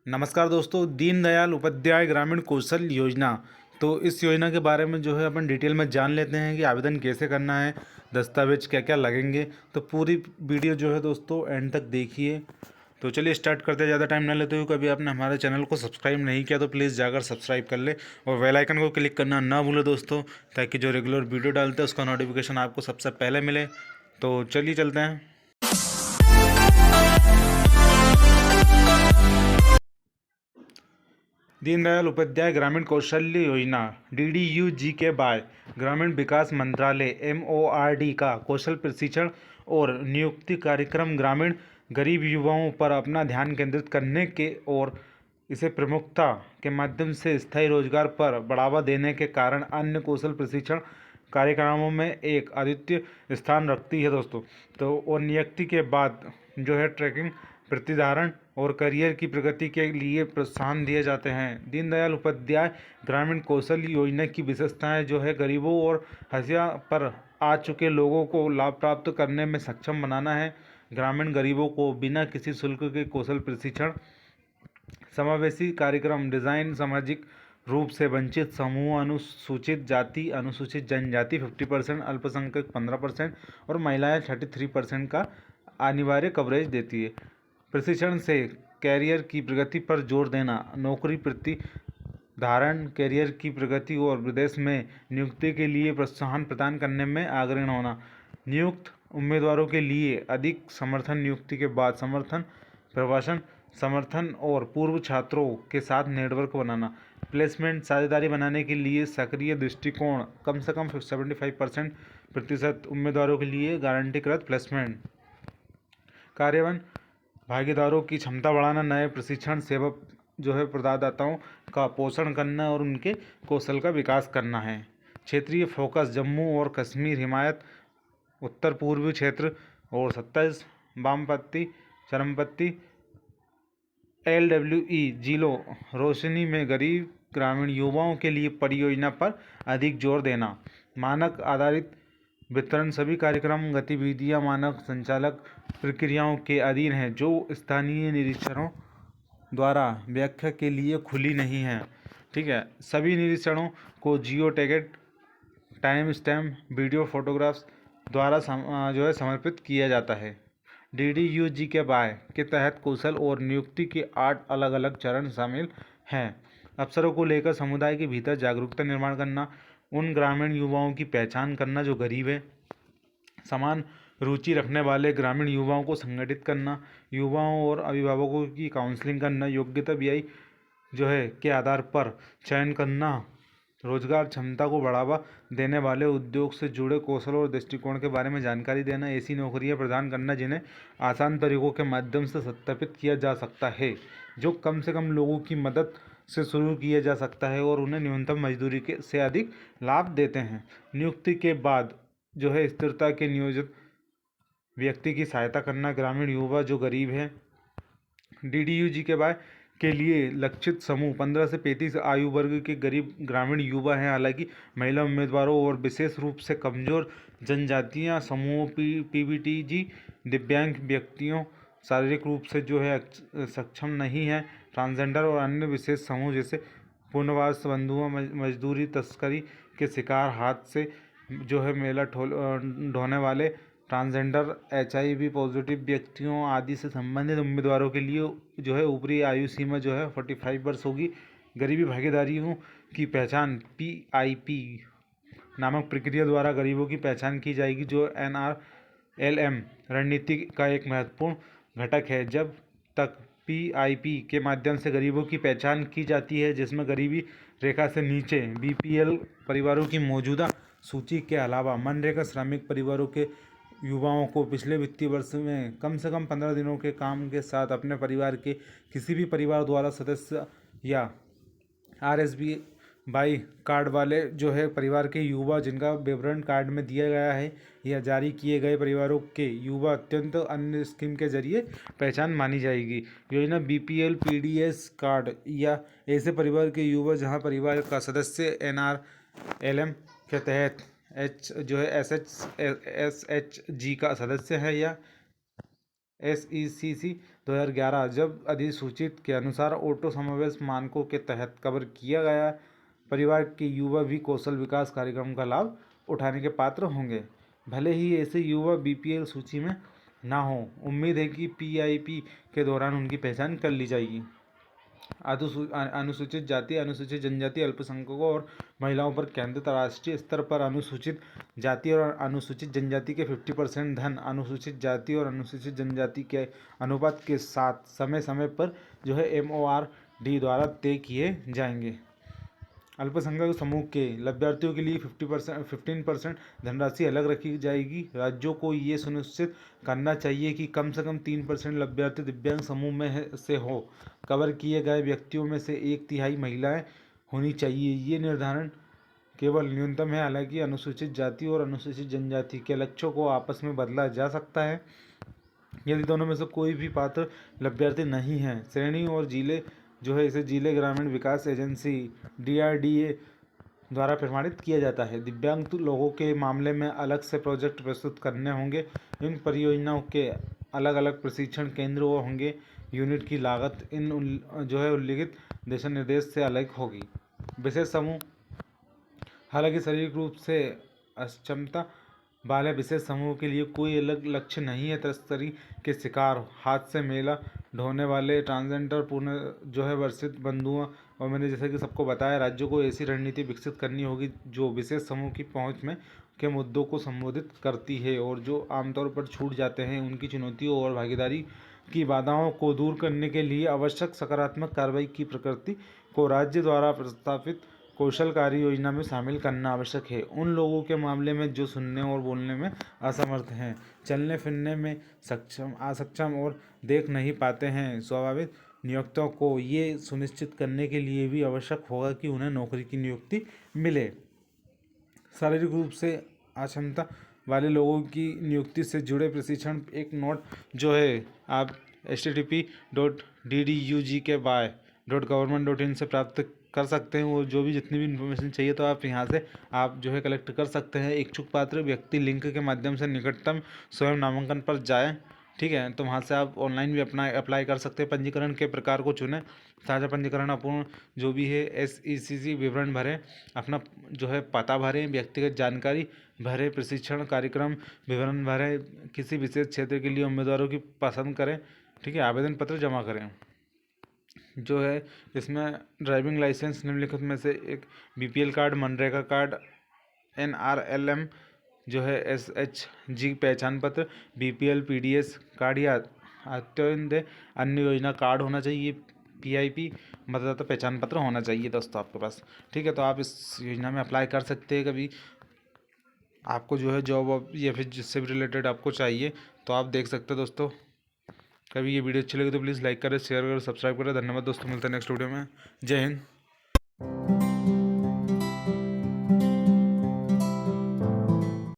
नमस्कार दोस्तों, दीनदयाल उपाध्याय ग्रामीण कौशल योजना। तो इस योजना के बारे में जो है अपन डिटेल में जान लेते हैं कि आवेदन कैसे करना है, दस्तावेज क्या क्या लगेंगे। तो पूरी वीडियो जो है दोस्तों एंड तक देखिए। तो चलिए स्टार्ट करते हैं, ज़्यादा टाइम ना लेते हुए। कभी आपने हमारे चैनल को सब्सक्राइब नहीं किया तो प्लीज़ जाकर सब्सक्राइब कर ले और बेल आइकन को क्लिक करना ना भूले दोस्तों, ताकि जो रेगुलर वीडियो डालते हैं उसका नोटिफिकेशन आपको सबसे पहले मिले। तो चलिए चलते हैं। दीनदयाल उपाध्याय ग्रामीण कौशल्य योजना DDU-GK ग्रामीण विकास मंत्रालय MORD का कौशल प्रशिक्षण और नियुक्ति कार्यक्रम ग्रामीण गरीब युवाओं पर अपना ध्यान केंद्रित करने के और इसे प्रमुखता के माध्यम से स्थायी रोजगार पर बढ़ावा देने के कारण अन्य कौशल प्रशिक्षण कार्यक्रमों में एक अद्वितीय स्थान रखती है दोस्तों। तो और नियुक्ति के बाद जो है ट्रैकिंग, प्रतिधारण और करियर की प्रगति के लिए प्रोत्साहन दिए जाते हैं। दीनदयाल उपाध्याय ग्रामीण कौशल योजना की विशेषताएं जो है गरीबों और हसिया पर आ चुके लोगों को लाभ प्राप्त करने में सक्षम बनाना है। ग्रामीण गरीबों को बिना किसी शुल्क के कौशल प्रशिक्षण, समावेशी कार्यक्रम डिज़ाइन, सामाजिक रूप से वंचित समूह, अनुसूचित जाति, अनुसूचित जनजाति 50%, अल्पसंख्यक 15% और महिलाएं 33% का अनिवार्य कवरेज देती है। प्रशिक्षण से कैरियर की प्रगति पर जोर देना, नौकरी प्रतिधारण, कैरियर की प्रगति और विदेश में नियुक्ति के लिए प्रोत्साहन प्रदान करने में अग्रणी होना। नियुक्त उम्मीदवारों के लिए अधिक समर्थन, नियुक्ति के बाद समर्थन, प्रवासन समर्थन और पूर्व छात्रों के साथ नेटवर्क बनाना। प्लेसमेंट साझेदारी बनाने के लिए सक्रिय दृष्टिकोण, कम से कम 75% उम्मीदवारों के लिए गारंटीकृत प्लेसमेंट। कार्यान्वयन भागीदारों की क्षमता बढ़ाना, नए प्रशिक्षण सेवा जो है प्रदाताओं का पोषण करना और उनके कौशल का विकास करना है। क्षेत्रीय फोकस, जम्मू और कश्मीर, हिमायत, उत्तर पूर्वी क्षेत्र और 27 वामपंथी चरमपंथी LWE जिलों रोशनी में गरीब ग्रामीण युवाओं के लिए परियोजना पर अधिक जोर देना। मानक आधारित वितरण, सभी कार्यक्रम गतिविधियां मानक संचालक प्रक्रियाओं के अधीन हैं जो स्थानीय निरीक्षणों द्वारा व्याख्या के लिए खुली नहीं है। ठीक है, सभी निरीक्षणों को जियो tagged, time stamp, video photographs द्वारा जो है समर्पित किया जाता है। DDU-GK के तहत कौशल और नियुक्ति के 8 अलग अलग चरण शामिल हैं। अवसरों को लेकर समुदाय के भीतर जागरूकता निर्माण करना, उन ग्रामीण युवाओं की पहचान करना जो गरीब है, समान रुचि रखने वाले ग्रामीण युवाओं को संगठित करना, युवाओं और अभिभावकों की काउंसलिंग करना, योग्यता व्यय जो है के आधार पर चयन करना, रोजगार क्षमता को बढ़ावा देने वाले उद्योग से जुड़े कौशल और दृष्टिकोण के बारे में जानकारी देना, ऐसी नौकरियां प्रदान करना जिन्हें आसान तरीकों के माध्यम से सत्यापित किया जा सकता है, जो कम से कम लोगों की मदद से शुरू किया जा सकता है और उन्हें न्यूनतम मजदूरी के से अधिक लाभ देते हैं। नियुक्ति के बाद जो है स्थिरता के नियोजित व्यक्ति की सहायता करना, ग्रामीण युवा जो गरीब है। DDU-GK के लिए लक्षित समूह 15 से 35 आयु वर्ग के गरीब ग्रामीण युवा हैं। हालांकि महिला उम्मीदवारों और विशेष रूप से कमजोर जनजातीय समूहों, PBTG, दिव्यांग व्यक्तियों, शारीरिक रूप से जो है सक्षम नहीं है, ट्रांसजेंडर और अन्य विशेष समूह जैसे पुनर्वास बंधुओं, मजदूरी, तस्करी के शिकार, हाथ से जो है मेला ढोने वाले, ट्रांसजेंडर, HIV पॉजिटिव व्यक्तियों आदि से संबंधित उम्मीदवारों के लिए जो है ऊपरी आयु सीमा जो है 45 वर्ष होगी। गरीबी भागीदारियों की पहचान PIP नामक प्रक्रिया द्वारा गरीबों की पहचान की जाएगी, जो NRLM रणनीति का एक महत्वपूर्ण घटक है। जब तक PIP के माध्यम से गरीबों की पहचान की जाती है जिसमें गरीबी रेखा से नीचे BPL परिवारों की मौजूदा सूची के अलावा मनरेगा श्रमिक परिवारों के युवाओं को पिछले वित्तीय वर्ष में कम से कम 15 दिनों के काम के साथ अपने परिवार के किसी भी परिवार द्वारा सदस्य या RSBI कार्ड वाले जो है परिवार के युवा जिनका विवरण कार्ड में दिया गया है या जारी किए गए परिवारों के युवा अत्यंत अन्य स्कीम के जरिए पहचान मानी जाएगी। योजना BPL PDS कार्ड या ऐसे परिवार के युवा जहां परिवार का सदस्य NRLM के तहत जो है SHG का सदस्य है या SECC 2011 जब अधिसूचित के अनुसार ऑटो समावेश मानकों के तहत कवर किया गया परिवार के युवा भी कौशल विकास कार्यक्रम का लाभ उठाने के पात्र होंगे। भले ही ऐसे युवा बीपीएल सूची में ना हो, उम्मीद है कि पीआईपी के दौरान उनकी पहचान कर ली जाएगी। अनुसूचित जाति, अनुसूचित जनजाति, अल्पसंख्यकों और महिलाओं पर केंद्रित राष्ट्रीय स्तर पर अनुसूचित जाति और अनुसूचित जनजाति के 50% धन अनुसूचित जाति और अनुसूचित जनजाति के अनुपात के साथ समय समय पर जो है MORD द्वारा तय किए जाएंगे। अल्पसंख्यक समूह के लाभार्थियों के लिए 15% धनराशि अलग रखी जाएगी। राज्यों को ये सुनिश्चित करना चाहिए कि कम से कम 3% लाभार्थी दिव्यांग समूह में से हो। कवर किए गए व्यक्तियों में से 1/3 महिलाएं होनी चाहिए। ये निर्धारण केवल न्यूनतम है, हालांकि अनुसूचित जाति और अनुसूचित जनजाति के लक्ष्यों को आपस में बदला जा सकता है यदि दोनों में से कोई भी पात्र लाभार्थी नहीं है। श्रेणी और जिले जो है इसे जिले ग्रामीण विकास एजेंसी DRDA द्वारा प्रमाणित किया जाता है। दिव्यांग लोगों के मामले में अलग से प्रोजेक्ट प्रस्तुत करने होंगे। इन परियोजनाओं के अलग अलग प्रशिक्षण केंद्र होंगे। यूनिट की लागत इन जो है उल्लिखित दिशा निर्देश से अलग होगी। विशेष समूह, हालांकि शारीरिक रूप से अक्षमता वाले विशेष समूह के लिए कोई अलग लक्ष्य नहीं है। तस्करी के शिकार, हाथ से मेला ढोने वाले, ट्रांसजेंडर, पूर्ण जो है वर्षित बंधुओं और मैंने जैसे कि सबको बताया, राज्यों को ऐसी रणनीति विकसित करनी होगी जो विशेष समूह की पहुंच में के मुद्दों को संबोधित करती है और जो आमतौर पर छूट जाते हैं उनकी चुनौतियों और भागीदारी की बाधाओं को दूर करने के लिए आवश्यक सकारात्मक कार्रवाई की प्रकृति को राज्य द्वारा प्रस्तावित कौशल कार्य योजना में शामिल करना आवश्यक है। उन लोगों के मामले में जो सुनने और बोलने में असमर्थ हैं, चलने फिरने में असक्षम और देख नहीं पाते हैं, स्वाभाविक नियोक्ताओं को ये सुनिश्चित करने के लिए भी आवश्यक होगा कि उन्हें नौकरी की नियुक्ति मिले। शारीरिक रूप से अक्षमता वाले लोगों की नियुक्ति से जुड़े प्रशिक्षण एक नोट जो है आप http://duduk.by.government.in से प्राप्त कर सकते हैं। वो जो भी जितनी भी इन्फॉर्मेशन चाहिए तो आप यहाँ से आप जो है कलेक्ट कर सकते हैं। इच्छुक पात्र व्यक्ति लिंक के माध्यम से निकटतम स्वयं नामांकन पर जाएं, ठीक है। तो वहाँ से आप ऑनलाइन भी अपना अप्लाई कर सकते हैं। पंजीकरण के प्रकार को चुनें, ताज़ा पंजीकरण, अपूर्ण जो भी है SECC विवरण भरें, अपना जो है पता भरें, व्यक्तिगत जानकारी भरें, प्रशिक्षण कार्यक्रम विवरण भरें, किसी विशेष क्षेत्र के लिए उम्मीदवारों की पसंद करें, ठीक है। आवेदन पत्र जमा करें। जो है इसमें ड्राइविंग लाइसेंस निम्नलिखित में से एक BPL card, MNREGA card, NRLM जो है SHG पहचान पत्र, BPL PDS कार्ड या अत्यंत अन्य योजना कार्ड होना चाहिए। PIP मतदाता पहचान पत्र होना चाहिए दोस्तों आपके पास, ठीक है। तो आप इस योजना में अप्लाई कर सकते हैं। कभी आपको जो है जॉब या फिर जिससे भी रिलेटेड आपको चाहिए तो आप देख सकते हैं दोस्तों। कभी ये वीडियो अच्छी लगी तो प्लीज़ लाइक करें, शेयर करें, सब्सक्राइब करें। धन्यवाद दोस्तों, मिलते हैं नेक्स्ट वीडियो में। जय हिंद।